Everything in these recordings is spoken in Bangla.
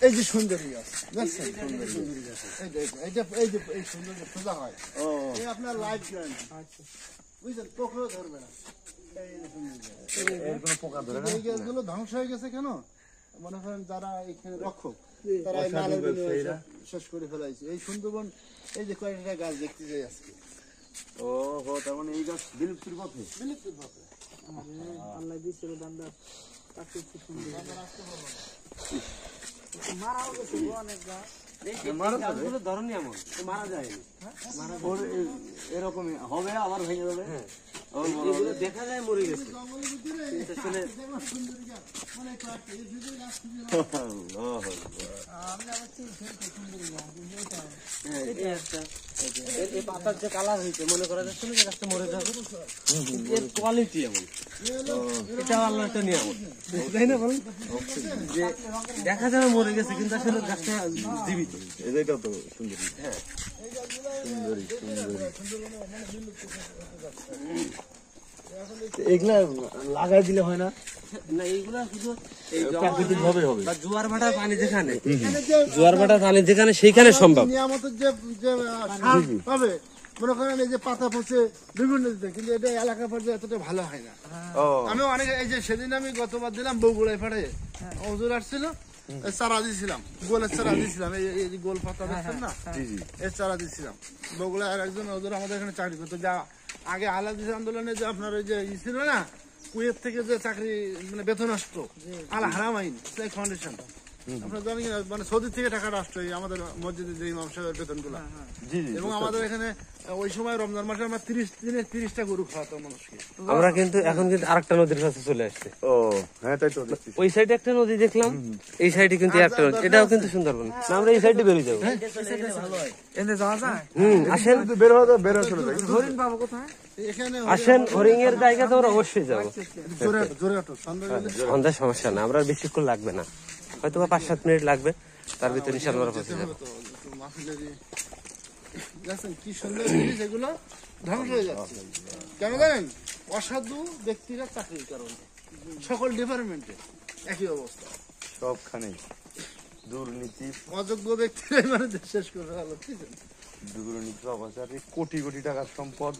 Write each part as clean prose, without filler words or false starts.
এই যে সুন্দরী গাছ দেখছেন, সুন্দরী গাছ এই সুন্দরী সোজা হয়। এই আপনার লাইফ গ্যারান্টি, বুঝছেন, পোকাও ধরবে না। এই গাছগুলো ধ্বংস হয়ে গেছে কেন, মনে করেন যারা এখানে রক্ষক তারা এই মালের বিনিময়ে শেষ করে ফেলাইছে। এই সুন্দরবন এই যে কয়েকটা গাছ দেখতে যাই আজকে। ও হো, তার মানে এই গাছ বিলুপ্তির পথে। বিলুপ্তির পথে। আল্লাহ দিয়েছিল দান্দা, তাকে কি সুন্দর মারাও গেছে অনেক গাছ। গাছগুলো ধরনি এমন মারা যায়নি, এরকমই হবে আবার ভেঙে যাবে। এগুলো দেখা যায় মরে গেছে। পাতার যে কালার হয়েছে মনে করা যাচ্ছে না যে গাছটা মরে যাবে, এর কোয়ালিটি এমন। এটা আল্লাহ একটা নিয়ামত, তাই না বলেন? যে দেখা যাবে মরে গেছে কিন্তু আসলে গাছটা জীবিত। এটাও তো সুন্দরী। হ্যাঁ, এগুলা লাগাই দিলে হয় না? না, এইগুলা শুধু প্রাকৃতিক ভাবে হবে। জোয়ার ভাটার পানি যেখানে, জোয়ার ভাটার পানি যেখানে সেইখানে সম্ভব। নিয়ামতের যে পাবে, মনে করেন এই যে পাতা পচে বিভিন্ন দিতে, কিন্তু এটা এলাকা পর্যায়ে এতটা ভালো হয় না। আমি অনেক, এই যে সেদিন আমি গতবার দিলাম বগুড়ায় পাঠাই, হুজুর আসছিল, চারা দিয়েছিলাম, গোলের চারা দিয়েছিলাম, এই গোল পাতা দেখছেন না, এর চারা দিয়েছিলাম। বগুড়ায় আর একজন হুজুর আমাদের এখানে চাকরি করতো, যা আগে আলাদিস আন্দোলনে যে আপনার ওই যে ছিল না, কুয়েত থেকে যে চাকরি মানে বেতন আসতো, আল হারামাইন ফাউন্ডেশন, আপনার জানেন মানে সৌদি থেকে টাকাটা আসতো আমাদের মসজিদের যে ইমাম সাহেবের বেতন গুলা। এবং আমাদের এখানে ওই সময় রমজান মাসে আমরা 30 দিনে 30টা গরু খাওয়াতাম মানুষকে। আমরা কিন্তু এখন কিন্তু আরেকটা নদীর কাছে চলে আসছে। ও হ্যাঁ, তাই তো। ওই সাইডে একটা নদী দেখলাম, এই সাইডে কিন্তু একটা নদী, এটাও কিন্তু সুন্দরবন। না, আমরা এই সাইডে বেরিয়ে যাবো। এনে যাওয়া যায়? আসেন, বের হয়ে চলে যায়। হরিণ পাবো কোথায়? এখানে আসেন, হরিং এর জায়গা তো আমরা অবশ্যই যাবো। জোরে হাঁটো, সন্ধ্যা গেলে সন্ধ্যার সমস্যা না, আমরা বেশিক্ষণ লাগবে না, হয়তো 5-7 মিনিট লাগবে, তার ভিতরে ইনশাআল্লাহ আমরা পৌঁছে যাবো। দেখছেন কি সুন্দর জিনিস, এগুলো ধ্বংস হয়ে যাচ্ছে কেন জানেন? অসাধু ব্যক্তিরা চাকরির কারণে। সকল ডিপার্টমেন্টে একই অবস্থা, সবখানে দুর্নীতি, অযোগ্য ব্যক্তিরাই মানে দেশ শেষ করে ফেলো। দুর্নীতি, অবাচারে কোটি কোটি টাকার সম্পদ।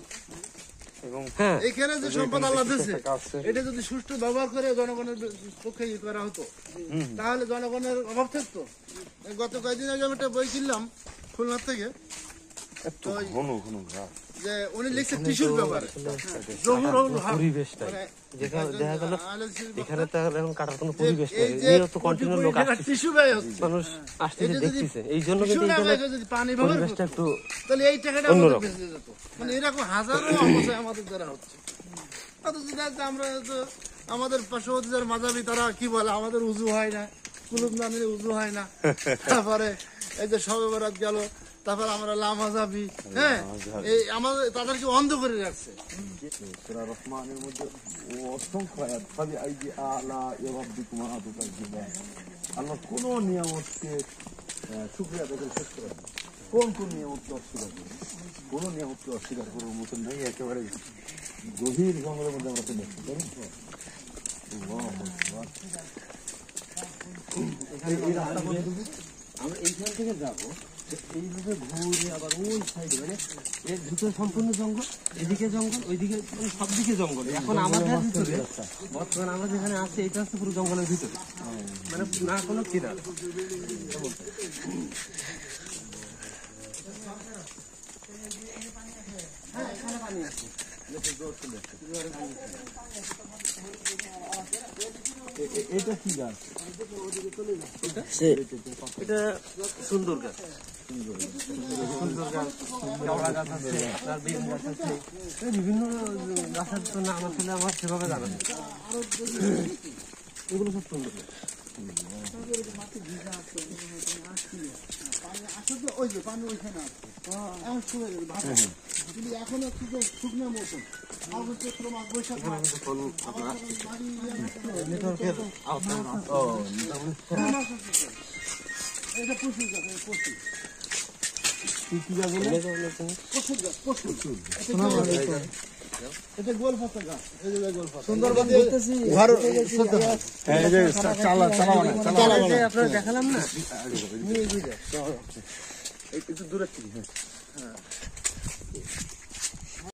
এবং এখানে যে সম্পদ আল্লাহ দিয়েছে, এটা যদি সুষ্ঠু ব্যবহার করে জনগণের পক্ষে ই করা হতো, তাহলে জনগণের অভাব থাকতো। গত কয়েকদিন আগে আমি একটা বই কিনলাম খুলনার থেকে, যে উনি লিখছে টিস্যুর ব্যাপারে। পরিবেশটা যেখানে দেখা গেল এখানে তো এখন কাটার কোনো পরিবেশ নেই, এই তো কন্টিনিউ লোক আসছে, টিস্যু ব্যয় হচ্ছে, মানুষ আসতেছে দেখতেছে, এই জন্য কিন্তু যদি পানি ব্যবহার পরিবেশটা একটু তাহলে এই টাকাটা আমাদের বেঁচে যেত। মানে এরকম হাজারো অবস্থায় আমাদের দ্বারা হচ্ছে। আমরা তো আমাদের পার্শ্ববর্তী যারা মাঝাবি তারা কি বলে, আমাদের উজু হয় না, কুলুপ না নিলে উজু হয় না। তারপরে এই যে শবে বরাত গেল, তারপর আমরা লামাজাবি, হ্যাঁ, এই আমাদের তাদেরকে অন্ধ করে রাখছে। সূরা রহমানের মধ্যে অসংখ্য আয়াত, খালি আইজি আলা ইয়ারাব্বিকুম আতুকাজ্জিবা। আল্লাহ কোন নিয়ামতকে শুকরিয়া আদায় করে শেষ করে না। কোন নিয়ামতকে অস্বীকার করবে? কোন নিয়ামতকে অস্বীকার করার মতন নেই। একেবারে গভীর জঙ্গলের মধ্যে আমরা চলে আসছি, তাই না? আমরা এইখান থেকে যাবো, এইভাবে ঘুরে আবার ওই সাইডে, মানে এর ভিতরে সম্পূর্ণ জঙ্গল, এদিকে জঙ্গল, ওইদিকে, মানে সব দিকে জঙ্গল। এখন আমাদের ভিতরে বর্তমানে আমরা যেখানে আছি এটা হচ্ছে পুরো জঙ্গলের ভিতরে, মানে না কোনো কিনার। এটা কি গাছ? এটা সুন্দর গাছ, বিভিন্ন গাছের তো নাম আসলে আমার সেভাবে জানা নেই, এগুলো সব সুন্দর। ওই যে পানি ওইখানে আছে, এখন হচ্ছে যে শুকনো মৌসুম, চৈত্র মাস, বৈশাখ মাস, এটা প্রচুর গাছ, প্রচুর প্রচুর গাছ, প্রচুর। এটা গোল পাতা গাছ, এই যে গোল পাতা। সুন্দরবন ঘুরতেছি, ঘর ঘুরতে গেছি, সত্য হয়। এই যে চালা এই যে আপনারা দেখালাম না একটু দূরে থেকে